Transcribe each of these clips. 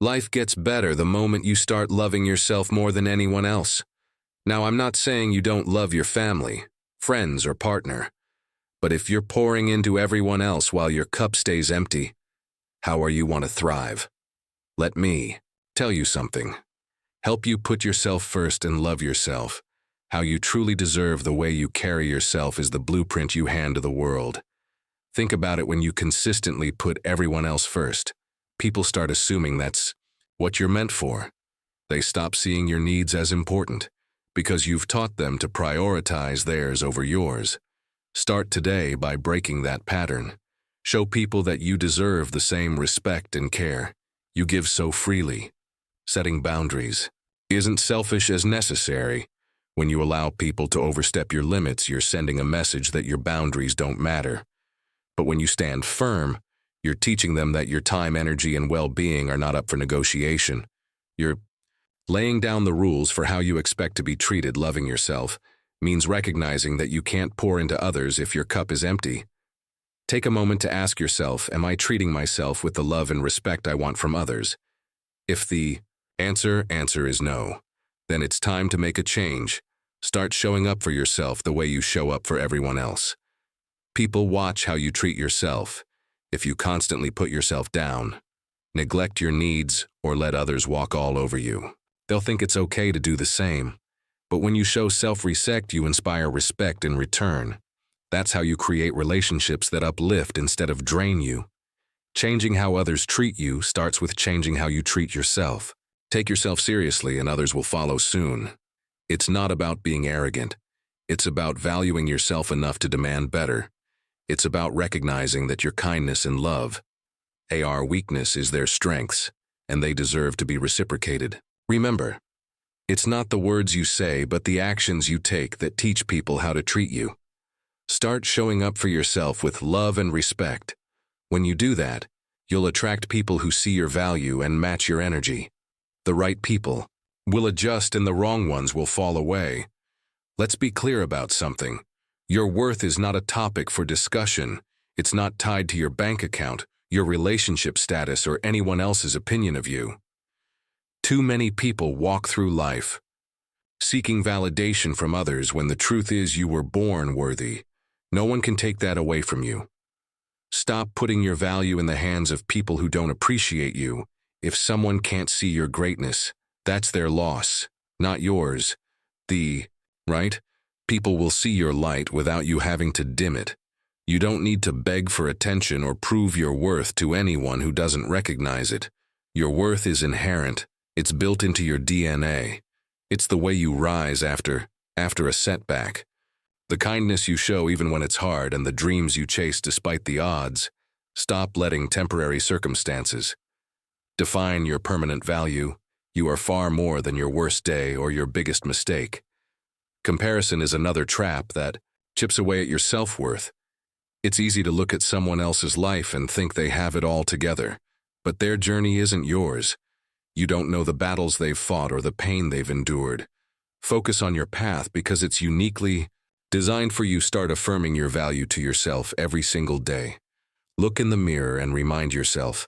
Life gets better the moment you start loving yourself more than anyone else. Now, I'm not saying you don't love your family, friends, or partner, but if you're pouring into everyone else while your cup stays empty, how are you want to thrive? Let me tell you something. Help you put yourself first and love yourself. How you truly deserve the way you carry yourself is the blueprint you hand to the world. Think about it. When you consistently put everyone else first, people start assuming that's what you're meant for. They stop seeing your needs as important because you've taught them to prioritize theirs over yours. Start today by breaking that pattern. Show people that you deserve the same respect and care you give so freely. Setting boundaries isn't selfish as necessary. When you allow people to overstep your limits, you're sending a message that your boundaries don't matter. But when you stand firm, you're teaching them that your time, energy, and well-being are not up for negotiation. You're laying down the rules for how you expect to be treated. Loving yourself means recognizing that you can't pour into others if your cup is empty. Take a moment to ask yourself, am I treating myself with the love and respect I want from others? If the answer is no, then it's time to make a change. Start showing up for yourself the way you show up for everyone else. People watch how you treat yourself. If you constantly put yourself down, neglect your needs, or let others walk all over you, they'll think it's okay to do the same. But when you show self-respect, you inspire respect in return. That's how you create relationships that uplift instead of drain you. Changing how others treat you starts with changing how you treat yourself. Take yourself seriously and others will follow soon. It's not about being arrogant. It's about valuing yourself enough to demand better. It's about recognizing that your kindness and love, our weakness, is their strengths, and they deserve to be reciprocated. Remember, it's not the words you say, but the actions you take that teach people how to treat you. Start showing up for yourself with love and respect. When you do that, you'll attract people who see your value and match your energy. The right people will adjust and the wrong ones will fall away. Let's be clear about something. Your worth is not a topic for discussion. It's not tied to your bank account, your relationship status, or anyone else's opinion of you. Too many people walk through life seeking validation from others when the truth is you were born worthy. No one can take that away from you. Stop putting your value in the hands of people who don't appreciate you. If someone can't see your greatness, that's their loss, not yours. Right? People will see your light without you having to dim it. You don't need to beg for attention or prove your worth to anyone who doesn't recognize it. Your worth is inherent. It's built into your DNA. It's the way you rise after a setback. The kindness you show even when it's hard, and the dreams you chase despite the odds. Stop letting temporary circumstances define your permanent value. You are far more than your worst day or your biggest mistake. Comparison is another trap that chips away at your self-worth. It's easy to look at someone else's life and think they have it all together, but their journey isn't yours. You don't know the battles they've fought or the pain they've endured. Focus on your path because it's uniquely designed for you. Start affirming your value to yourself every single day. Look in the mirror and remind yourself,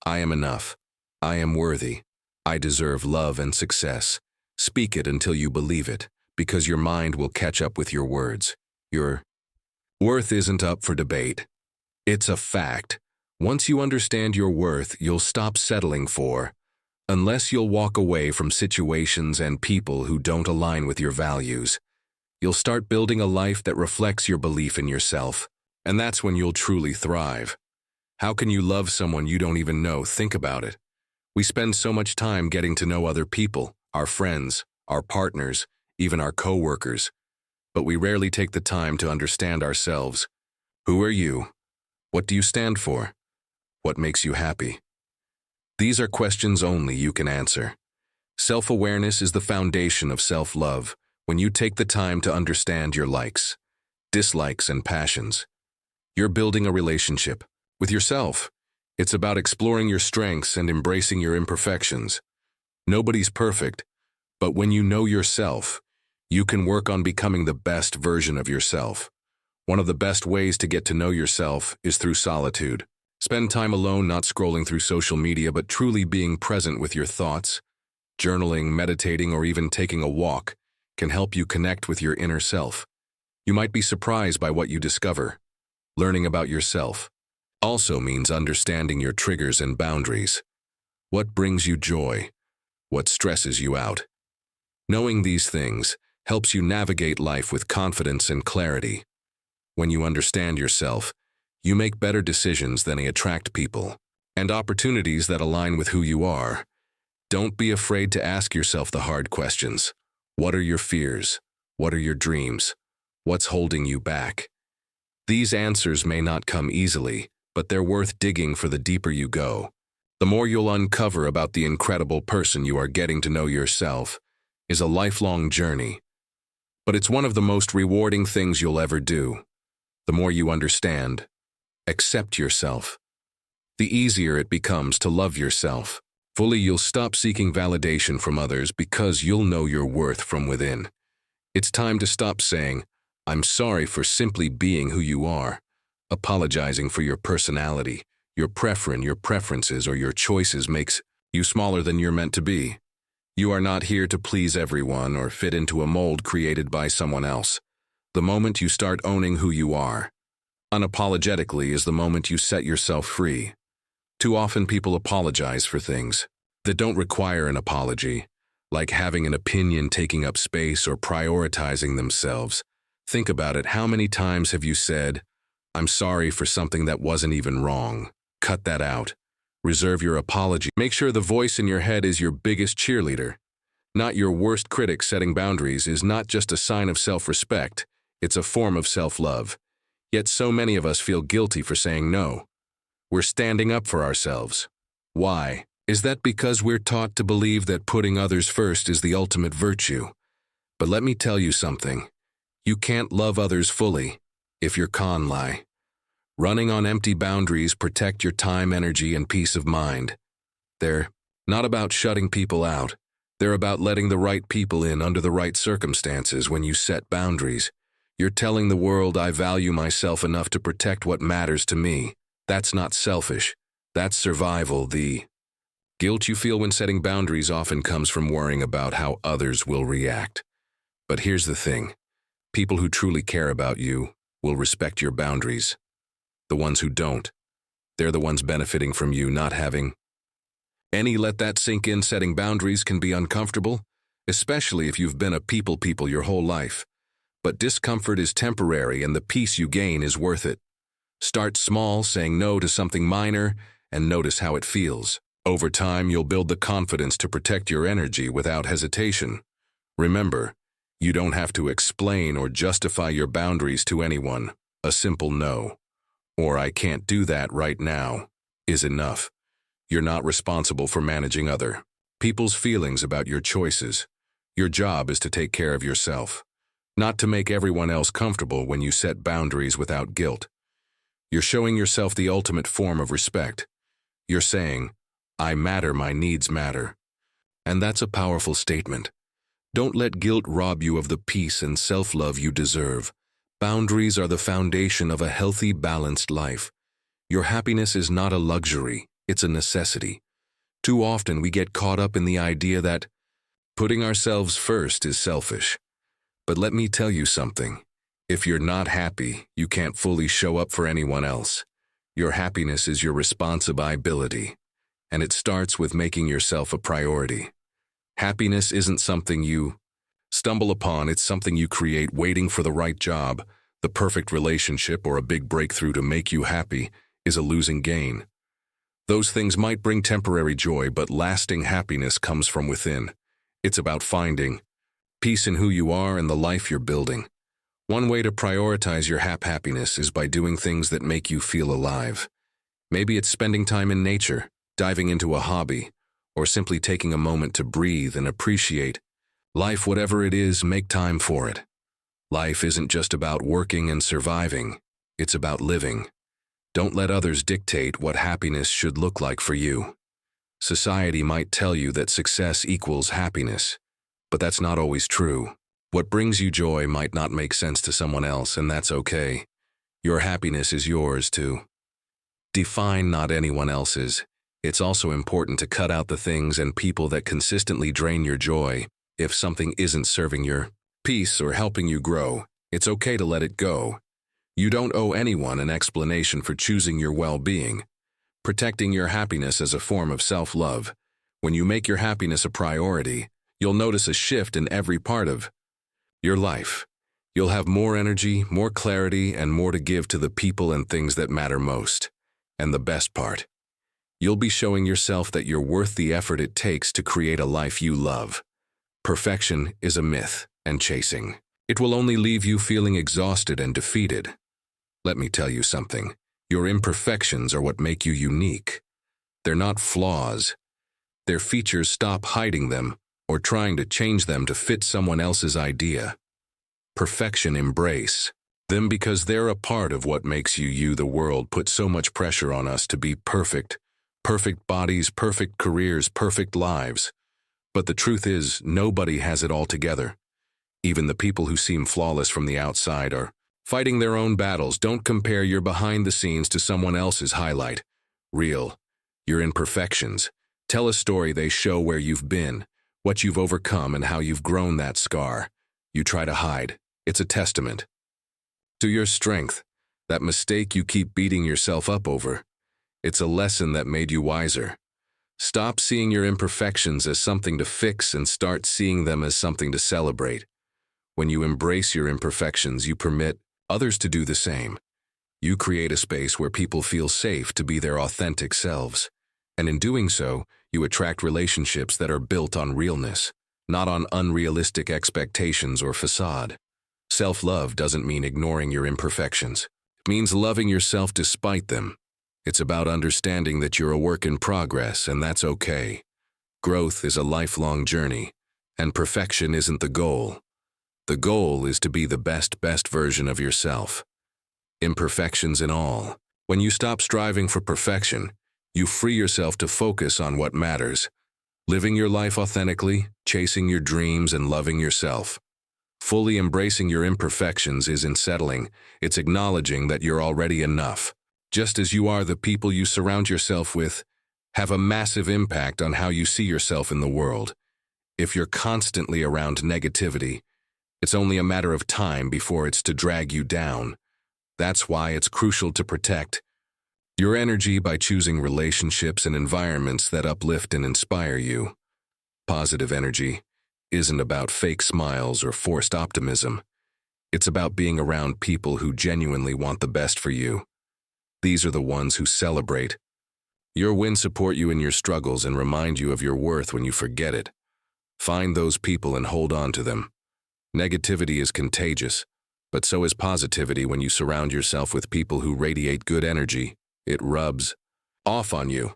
I am enough. I am worthy. I deserve love and success. Speak it until you believe it, because your mind will catch up with your words. Your worth isn't up for debate. It's a fact. Once you understand your worth, you'll stop settling for, unless you'll walk away from situations and people who don't align with your values. You'll start building a life that reflects your belief in yourself, and that's when you'll truly thrive. How can you love someone you don't even know? Think about it. We spend so much time getting to know other people, our friends, our partners, even our co-workers, but we rarely take the time to understand ourselves. Who are you? What do you stand for? What makes you happy? These are questions only you can answer. Self-awareness is the foundation of self-love. When you take the time to understand your likes, dislikes, and passions, you're building a relationship with yourself. It's about exploring your strengths and embracing your imperfections. Nobody's perfect, but when you know yourself, you can work on becoming the best version of yourself. One of the best ways to get to know yourself is through solitude. Spend time alone, not scrolling through social media, but truly being present with your thoughts. Journaling, meditating, or even taking a walk can help you connect with your inner self. You might be surprised by what you discover. Learning about yourself also means understanding your triggers and boundaries. What brings you joy? What stresses you out? Knowing these things helps you navigate life with confidence and clarity. When you understand yourself, you make better decisions than attract people and opportunities that align with who you are. Don't be afraid to ask yourself the hard questions. What are your fears? What are your dreams? What's holding you back? These answers may not come easily, but they're worth digging for the deeper you go. The more you'll uncover about the incredible person you are. Getting to know yourself is a lifelong journey, but it's one of the most rewarding things you'll ever do. The more you understand, accept yourself, the easier it becomes to love yourself. Fully, you'll stop seeking validation from others because you'll know your worth from within. It's time to stop saying, "I'm sorry," for simply being who you are. Apologizing for your personality, your preferences, or your choices makes you smaller than you're meant to be. You are not here to please everyone or fit into a mold created by someone else. The moment you start owning who you are, unapologetically, is the moment you set yourself free. Too often people apologize for things that don't require an apology, like having an opinion taking up space or prioritizing themselves. Think about it. How many times have you said, "I'm sorry" for something that wasn't even wrong? Cut that out. Reserve your apology. Make sure the voice in your head is your biggest cheerleader, not your worst critic. Setting boundaries is not just a sign of self-respect, it's a form of self-love. Yet so many of us feel guilty for saying no. We're standing up for ourselves. Why? Is that because we're taught to believe that putting others first is the ultimate virtue? But let me tell you something. You can't love others fully if you're running on empty. Boundaries protect your time, energy, and peace of mind. They're not about shutting people out. They're about letting the right people in under the right circumstances. When you set boundaries, you're telling the world, "I value myself enough to protect what matters to me." That's not selfish. That's survival. The guilt you feel when setting boundaries often comes from worrying about how others will react. But here's the thing. People who truly care about you will respect your boundaries. The ones who don't, they're the ones benefiting from you not having any. Let that sink in. Setting boundaries can be uncomfortable, especially if you've been a people your whole life. But discomfort is temporary, and the peace you gain is worth it. Start small, saying no to something minor, and notice how it feels. Over time, you'll build the confidence to protect your energy without hesitation. Remember, you don't have to explain or justify your boundaries to anyone. A simple no, or "I can't do that right now," is enough. You're not responsible for managing other people's feelings about your choices. Your job is to take care of yourself, not to make everyone else comfortable. When you set boundaries without guilt, you're showing yourself the ultimate form of respect. You're saying, "I matter, my needs matter." And that's a powerful statement. Don't let guilt rob you of the peace and self-love you deserve. Boundaries are the foundation of a healthy, balanced life. Your happiness is not a luxury, it's a necessity. Too often we get caught up in the idea that putting ourselves first is selfish. But let me tell you something. If you're not happy, you can't fully show up for anyone else. Your happiness is your responsibility, and it starts with making yourself a priority. Happiness isn't something you stumble upon, it's something you create. Waiting for the right job, the perfect relationship, or a big breakthrough to make you happy is a losing game. Those things might bring temporary joy, but lasting happiness comes from within. It's about finding peace in who you are and the life you're building. One way to prioritize your happiness is by doing things that make you feel alive. Maybe it's spending time in nature, diving into a hobby, or simply taking a moment to breathe and appreciate life. Whatever it is, make time for it. Life isn't just about working and surviving, it's about living. Don't let others dictate what happiness should look like for you. Society might tell you that success equals happiness, but that's not always true. What brings you joy might not make sense to someone else, and that's okay. Your happiness is yours too. Define, not anyone else's. It's also important to cut out the things and people that consistently drain your joy. If something isn't serving your peace or helping you grow, it's okay to let it go. You don't owe anyone an explanation for choosing your well-being. Protecting your happiness is a form of self-love. When you make your happiness a priority, you'll notice a shift in every part of your life. You'll have more energy, more clarity, and more to give to the people and things that matter most. And the best part, you'll be showing yourself that you're worth the effort it takes to create a life you love. Perfection is a myth and chasing. It will only leave you feeling exhausted and defeated. Let me tell you something. Your imperfections are what make you unique. They're not flaws. They're features. Stop hiding them or trying to change them to fit someone else's idea. Perfection, embrace them because they're a part of what makes you you. The world puts so much pressure on us to be perfect. Perfect bodies, perfect careers, perfect lives. But the truth is, nobody has it all together. Even the people who seem flawless from the outside are fighting their own battles. Don't compare your behind the scenes to someone else's highlight reel. Your imperfections tell a story. They show where you've been, what you've overcome, and how you've grown. That scar you try to hide, it's a testament to your strength. That mistake you keep beating yourself up over, it's a lesson that made you wiser. Stop seeing your imperfections as something to fix and start seeing them as something to celebrate. When you embrace your imperfections, you permit others to do the same. You create a space where people feel safe to be their authentic selves. And in doing so, you attract relationships that are built on realness, not on unrealistic expectations or facade. Self-love doesn't mean ignoring your imperfections. It means loving yourself despite them. It's about understanding that you're a work in progress, and that's okay. Growth is a lifelong journey, and perfection isn't the goal. The goal is to be the best version of yourself. Imperfections and all. When you stop striving for perfection, you free yourself to focus on what matters. Living your life authentically, chasing your dreams, and loving yourself. Fully embracing your imperfections isn't settling, it's acknowledging that you're already enough. Just as you are, the people you surround yourself with have a massive impact on how you see yourself in the world. If you're constantly around negativity, it's only a matter of time before it's to drag you down. That's why it's crucial to protect your energy by choosing relationships and environments that uplift and inspire you. Positive energy isn't about fake smiles or forced optimism. It's about being around people who genuinely want the best for you. These are the ones who celebrate your wins, support you in your struggles, and remind you of your worth when you forget it. Find those people and hold on to them. Negativity is contagious, but so is positivity. When you surround yourself with people who radiate good energy, it rubs off on you.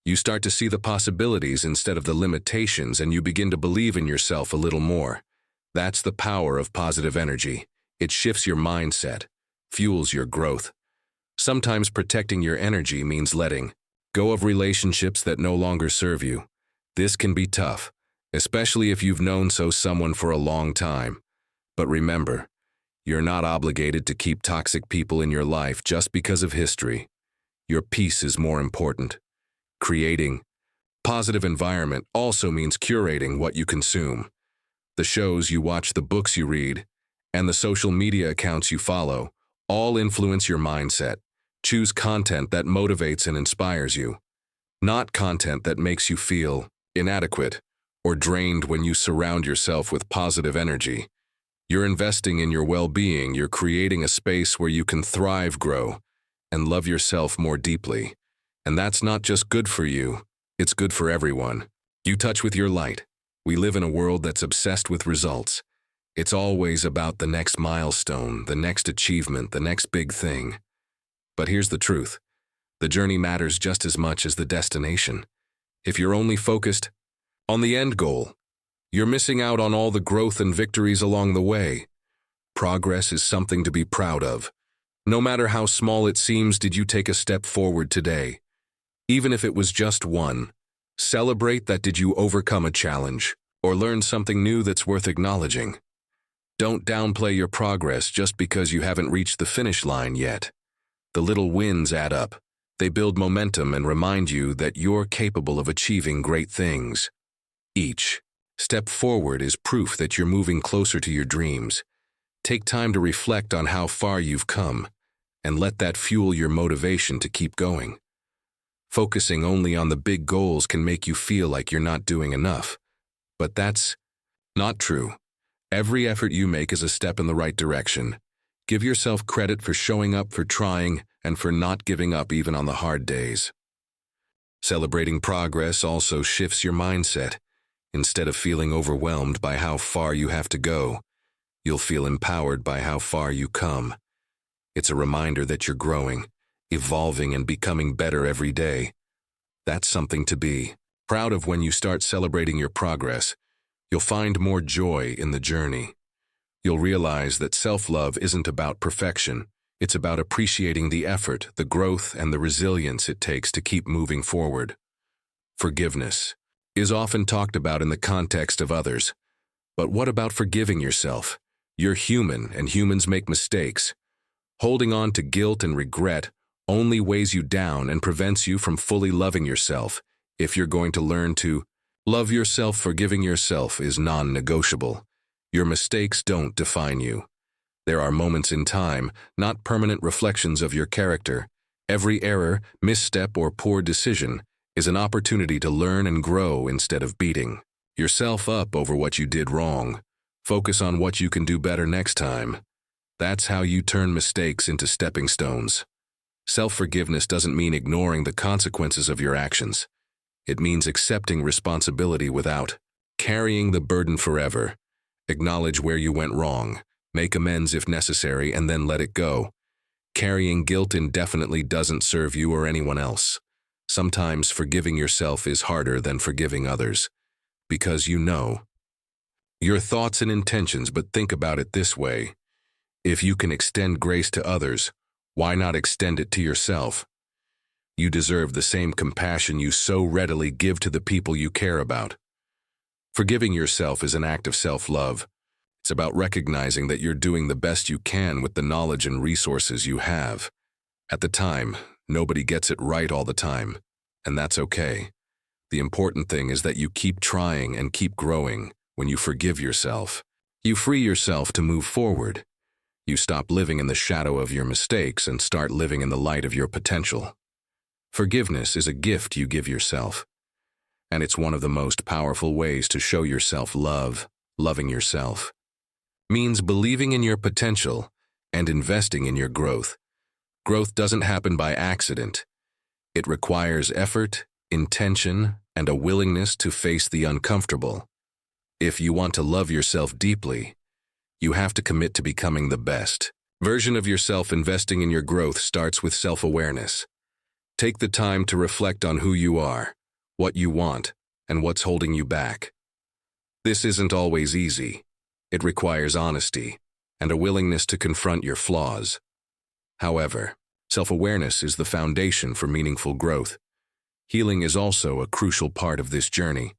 You start to see the possibilities instead of the limitations, and you begin to believe in yourself a little more. That's the power of positive energy. It shifts your mindset, fuels your growth. Sometimes protecting your energy means letting go of relationships that no longer serve you. This can be tough, especially if you've known someone for a long time. But remember, you're not obligated to keep toxic people in your life just because of history. Your peace is more important. Creating positive environment also means curating what you consume. The shows you watch, the books you read, and the social media accounts you follow all influence your mindset. Choose content that motivates and inspires you, not content that makes you feel inadequate or drained. When you surround yourself with positive energy, you're investing in your well-being. You're creating a space where you can thrive, grow, and love yourself more deeply. And that's not just good for you, it's good for everyone you touch with your light. We live in a world that's obsessed with results. It's always about the next milestone, the next achievement, the next big thing. But here's the truth. The journey matters just as much as the destination. If you're only focused on the end goal, you're missing out on all the growth and victories along the way. Progress is something to be proud of. No matter how small it seems, did you take a step forward today? Even if it was just one, celebrate that. Did you overcome a challenge or learn something new that's worth acknowledging? Don't downplay your progress just because you haven't reached the finish line yet. The little wins add up. They build momentum and remind you that you're capable of achieving great things. Each step forward is proof that you're moving closer to your dreams. Take time to reflect on how far you've come, and let that fuel your motivation to keep going. Focusing only on the big goals can make you feel like you're not doing enough. But that's not true. Every effort you make is a step in the right direction. Give yourself credit for showing up, for trying, and for not giving up even on the hard days. Celebrating progress also shifts your mindset. Instead of feeling overwhelmed by how far you have to go, you'll feel empowered by how far you come. It's a reminder that you're growing, evolving, and becoming better every day. That's something to be proud of. When you start celebrating your progress, you'll find more joy in the journey. You'll realize that self-love isn't about perfection. It's about appreciating the effort, the growth, and the resilience it takes to keep moving forward. Forgiveness is often talked about in the context of others. But what about forgiving yourself? You're human, and humans make mistakes. Holding on to guilt and regret only weighs you down and prevents you from fully loving yourself. If you're going to learn to love yourself, forgiving yourself is non-negotiable. Your mistakes don't define you. There are moments in time, not permanent reflections of your character. Every error, misstep, or poor decision is an opportunity to learn and grow instead of beating yourself up over what you did wrong. Focus on what you can do better next time. That's how you turn mistakes into stepping stones. Self-forgiveness doesn't mean ignoring the consequences of your actions. It means accepting responsibility without carrying the burden forever. Acknowledge where you went wrong, make amends if necessary, and then let it go. Carrying guilt indefinitely doesn't serve you or anyone else. Sometimes forgiving yourself is harder than forgiving others, because you know your thoughts and intentions. But think about it this way. If you can extend grace to others, why not extend it to yourself? You deserve the same compassion you so readily give to the people you care about. Forgiving yourself is an act of self-love. It's about recognizing that you're doing the best you can with the knowledge and resources you have. At the time, nobody gets it right all the time, and that's okay. The important thing is that you keep trying and keep growing. When you forgive yourself, you free yourself to move forward. You stop living in the shadow of your mistakes and start living in the light of your potential. Forgiveness is a gift you give yourself, and it's one of the most powerful ways to show yourself love. Loving yourself means believing in your potential and investing in your growth. Growth doesn't happen by accident. It requires effort, intention, and a willingness to face the uncomfortable. If you want to love yourself deeply, you have to commit to becoming the best version of yourself. Investing in your growth starts with self-awareness. Take the time to reflect on who you are, what you want, and what's holding you back. This isn't always easy. It requires honesty and a willingness to confront your flaws. However, self-awareness is the foundation for meaningful growth. Healing is also a crucial part of this journey.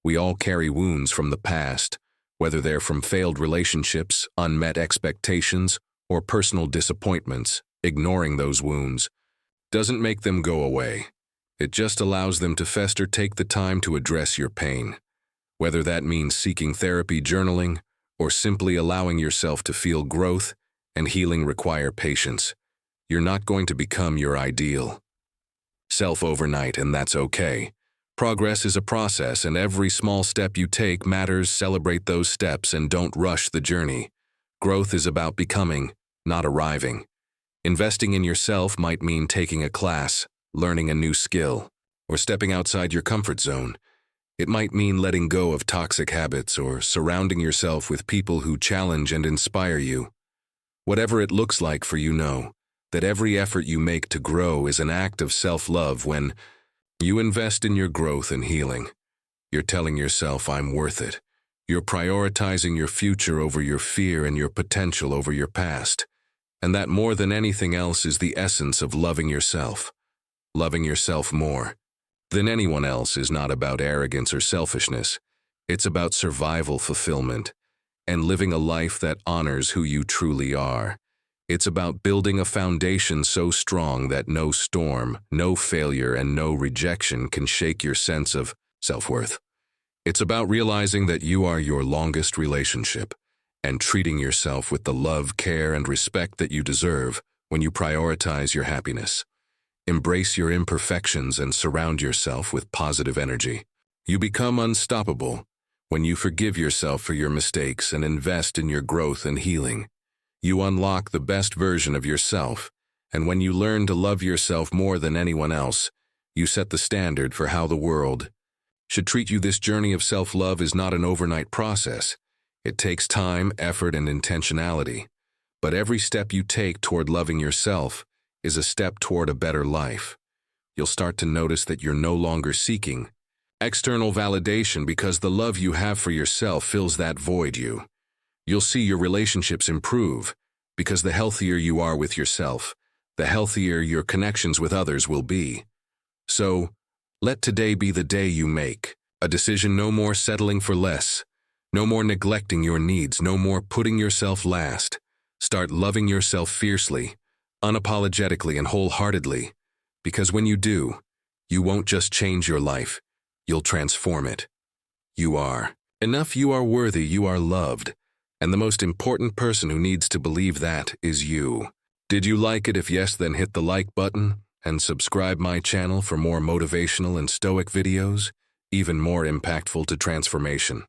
We all carry wounds from the past, whether they're from failed relationships, unmet expectations, or personal disappointments. Ignoring those wounds doesn't make them go away. It just allows them to fester. Take the time to address your pain, whether that means seeking therapy, journaling, or simply allowing yourself to feel. Growth and healing require patience. You're not going to become your ideal self overnight, and that's okay. Progress is a process, and every small step you take matters. Celebrate those steps and don't rush the journey. Growth is about becoming, not arriving. Investing in yourself might mean taking a class, learning a new skill, or stepping outside your comfort zone. It might mean letting go of toxic habits or surrounding yourself with people who challenge and inspire you. Whatever it looks like for you, know that every effort you make to grow is an act of self-love. When you invest in your growth and healing, you're telling yourself, I'm worth it. You're prioritizing your future over your fear and your potential over your past. And that, more than anything else, is the essence of loving yourself. Loving yourself more than anyone else is not about arrogance or selfishness. It's about survival, fulfillment, and living a life that honors who you truly are. It's about building a foundation so strong that no storm, no failure, and no rejection can shake your sense of self-worth. It's about realizing that you are your longest relationship and treating yourself with the love, care, and respect that you deserve when you prioritize your happiness. Embrace your imperfections and surround yourself with positive energy. You become unstoppable when you forgive yourself for your mistakes and invest in your growth and healing. You unlock the best version of yourself, and when you learn to love yourself more than anyone else, you set the standard for how the world should treat you. This journey of self-love is not an overnight process. It takes time, effort, and intentionality. But every step you take toward loving yourself is a step toward a better life. You'll start to notice that you're no longer seeking external validation because the love you have for yourself fills that void. You'll see your relationships improve because the healthier you are with yourself, the healthier your connections with others will be. So, let today be the day you make a decision. No more settling for less. No more neglecting your needs. No more putting yourself last. Start loving yourself fiercely, unapologetically, and wholeheartedly. Because when you do, you won't just change your life, you'll transform it. You are enough, you are worthy, you are loved. And the most important person who needs to believe that is you. Did you like it? If yes, then hit the like button and subscribe my channel for more motivational and stoic videos, even more impactful to transformation.